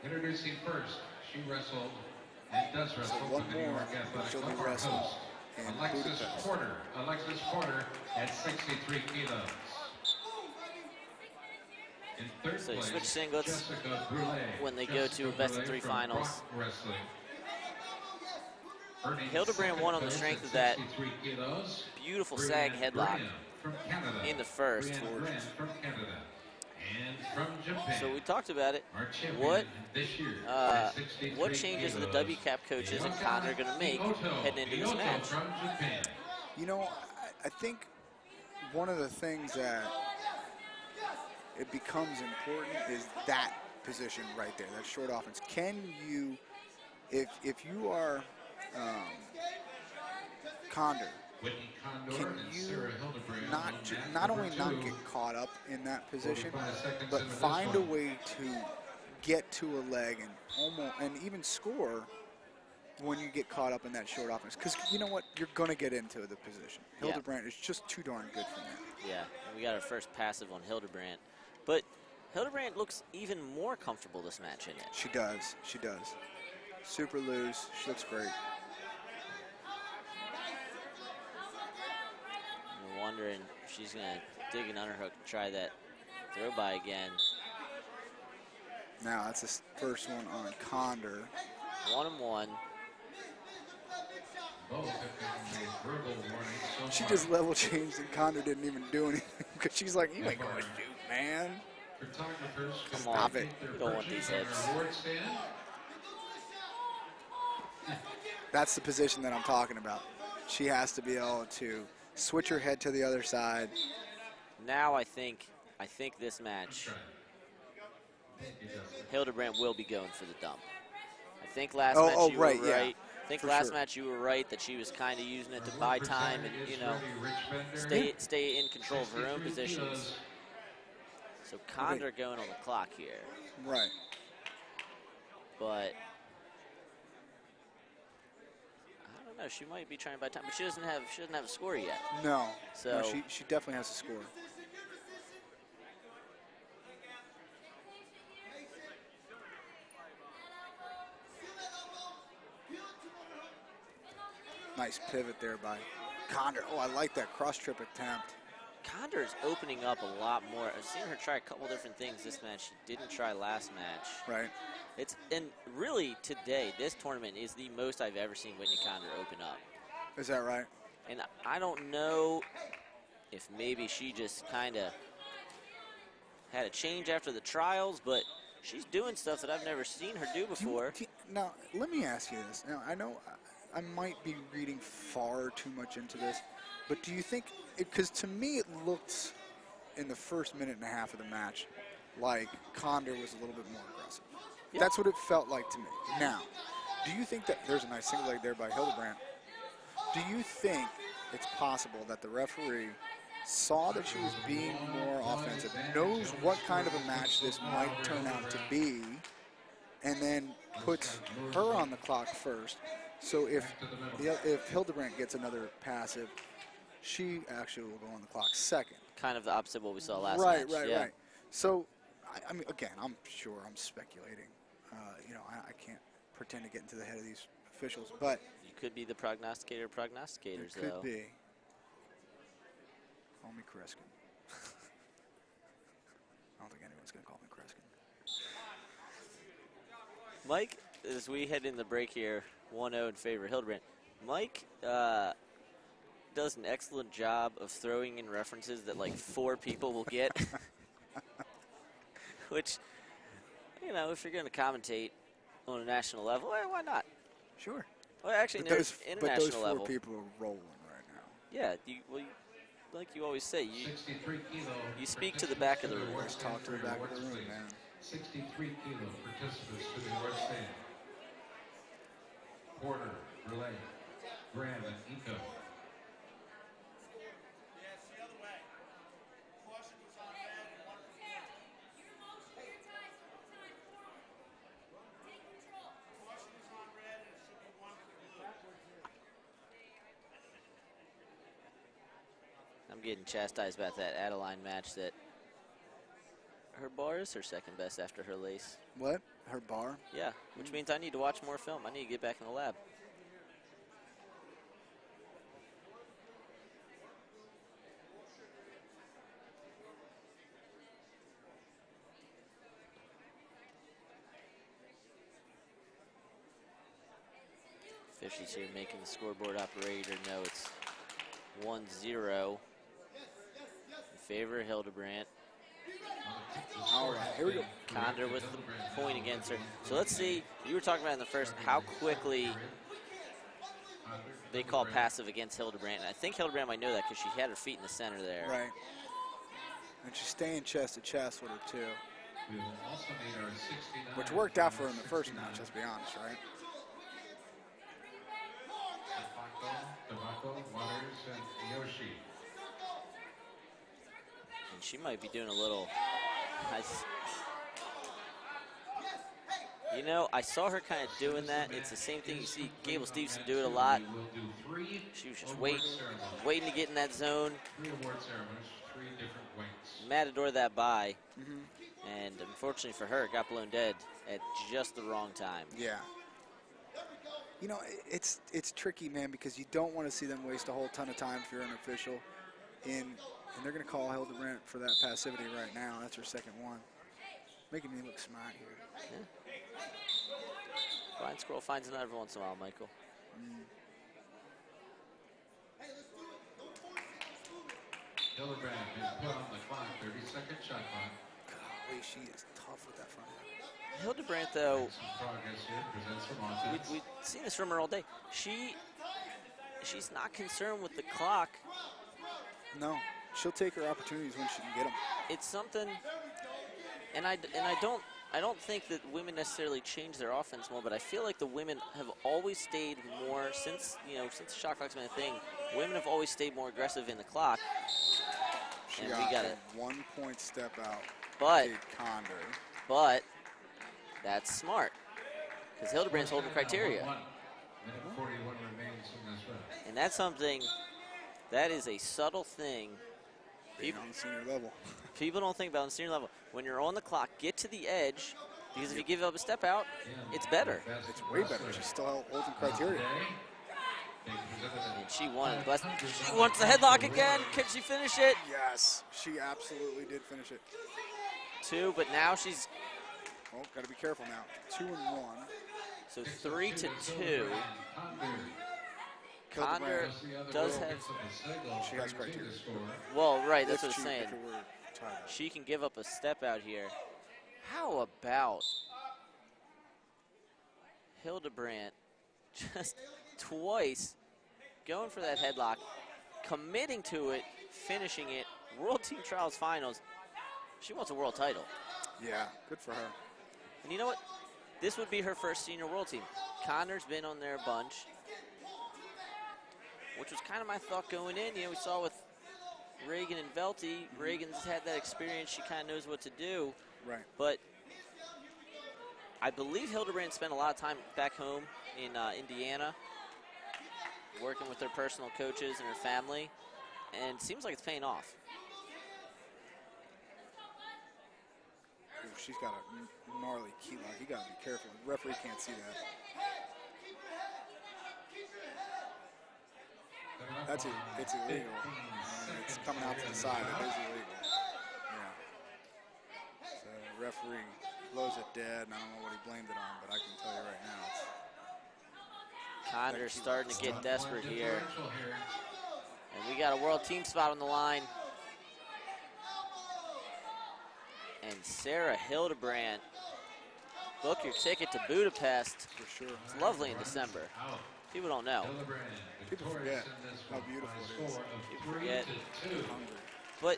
Introducing first, she wrestled and does wrestle So for one the New more, York Athletic she'll Club. be Our wrestling host, in Alexis Budapest. Porter. Alexis Porter at 63 kilos. In third So you place, switch singlets Jessica Brule. when they go to a best-of-3 finals. Wrestling. Hildebrandt won on the strength of that beautiful sag headlock in the first. From Canada. And from Japan. So we talked about it. Our champion What this year what changes are the WCAP coaches and Conder going to make heading into this match? From Japan. You know, I think one of the things that it becomes important is that position right there, that short offense. Can you, if you are Conder, Whitney Conder can and you Sarah Hildebrandt not on only mat not number get caught up in that position, 45 seconds but into this find a one. way to get to a leg and even score when you get caught up in that short offense? Because you know what, you're going to get into the position. Yeah. Hildebrandt is just too darn good for that. Yeah, and we got our first passive on Hildebrandt. But Hildebrandt looks even more comfortable this match in it. She does. She does. Super loose. She looks great. I'm wondering if she's going to dig an underhook and try that throw by again. Now that's the first one on Conder. 1-1. Both have gotten a verbal warning so She far. just level changed and Conder didn't even do anything because she's like, you ain't going to shoot, man. Photographers can Come on. Stop it. their You don't want purchase these on hits. our award stand. That's the position that I'm talking about. She has to be able to switch her head to the other side. Now I think this match, Hildebrandt will be going for the dump. I think last match you right, were yeah, right. I think for last sure. match you were right that she was kind of using it to buy time and, you know, stay in control of her own positions. So Conder going on the clock here. Right. But I don't know, she might be trying to buy time, but she doesn't have a score yet. No. So No, she definitely has to score. Nice pivot there by Conder. Oh, I like that cross trip attempt. Conder is opening up a lot more. I've seen her try a couple different things this match she didn't try last match. Right. And really today, this tournament is the most I've ever seen Whitney Conder open up. Is that right? And I don't know if maybe she just kind of had a change after the trials, but she's doing stuff that I've never seen her do before. Now, let me ask you this. Now, I know I might be reading far too much into this, but do you think, because to me it looked in the first minute and a half of the match like Conder was a little bit more aggressive. Yep. That's what it felt like to me. Now, do you think that, there's a nice single leg there by Hildebrandt, do you think it's possible that the referee saw that she was being more offensive, knows what kind of a match this might turn out to be, and then puts her on the clock first? So if Hildebrandt gets another passive, she actually will go on the clock second. Kind of the opposite of what we saw last match. Right. So, I mean, again, I'm sure I'm speculating. You know, I can't pretend to get into the head of these officials, but You could be the prognosticator of prognosticators, it could though. be. Call me Kreskin. I don't think anyone's going to call me Kreskin. Mike, as we head in the break here, 1-0 in favor of Hildebrandt. Mike does an excellent job of throwing in references that like 4 people will get. Which, you know, if you're going to commentate on a national level, why not? Sure. Well, actually, there's international but those 4 level. people are rolling right now. Yeah, like you always say, you speak to the back of the room. Always talk to the back of the room, man. 63 kilo participants to the award stand. Porter, Relay, Graham, and Eco. I'm getting chastised about that Adeline match that her bar is her second best after her lace. What? Her bar? Yeah, which means I need to watch more film. I need to get back in the lab. Officials here making the scoreboard operator know it's 1-0 in favor of Hildebrandt. All right, here we go. Conder with the point against her. So let's see, you were talking about in the first how quickly they call passive against Hildebrandt. And I think Hildebrandt might know that because she had her feet in the center there. Right. And she's staying chest to chest with her, too. Which worked out for her in the first match, let's be honest, right? And she might be doing a little, you know, I saw her kind of doing that. It's the same thing you see Gable Stevenson do it a lot. She was just waiting to get in that zone. Matador that by. And unfortunately for her, it got blown dead at just the wrong time. Yeah. You know, it's tricky, man, because you don't want to see them waste a whole ton of time if you're an official. And they're going to call Hildebrandt for that passivity right now. That's her second one. Making me look smart here. Yeah. Blind Squirrel finds it every once in a while, Michael. Hildebrandt has put on the clock, 30-second shot clock. Golly, she is tough with that front end. Hildebrandt, though, We've we've seen this from her all day. She's not concerned with the clock. No, she'll take her opportunities when she can get them. It's something, and I don't think that women necessarily change their offense more, but I feel like the women have always stayed more since the shot clock's been a thing. Women have always stayed more aggressive in the clock. She and got we got a 1 point step out. But Kate Conder. But that's smart because Hildebrandt's holding criteria. Minute 41 remains in this round. And that's something, that is a subtle thing. Being on the senior level. People don't think about on the senior level. When you're on the clock, get to the edge, because if you give up a step out, it's better. It's way better. She's still holding criteria. And she won it. She wants the headlock again. Can she finish it? Yes, she absolutely did finish it. 2, but now she's... Oh, got to be careful now. 2 and 1. So 3-2. Conder does have... She has criteria. Well, right, that's what I'm saying. If it were tied up. She can give up a step out here. How about Hildebrandt just twice going for that headlock, committing to it, finishing it, World Team Trials Finals. She wants a world title. Yeah, good for her. And you know what? This would be her first senior world team. Connor's been on there a bunch, which was kind of my thought going in. You know, we saw with Reagan and Velty. Reagan's had that experience. She kind of knows what to do. Right. But I believe Hildebrandt spent a lot of time back home in Indiana working with her personal coaches and her family, and it seems like it's paying off. Ooh, she's got a gnarly key lock. You got to be careful. The referee can't see that. It's illegal. It's coming out to the side. It is illegal. Yeah. So the referee blows it dead, and I don't know what he blamed it on, but I can tell you right now. Conder's starting to get desperate here. And we got a world team spot on the line. And Sarah Hildebrandt, book your ticket to Budapest. For sure. It's lovely in December. People don't know. People forget how beautiful it is. People forget. Hungry.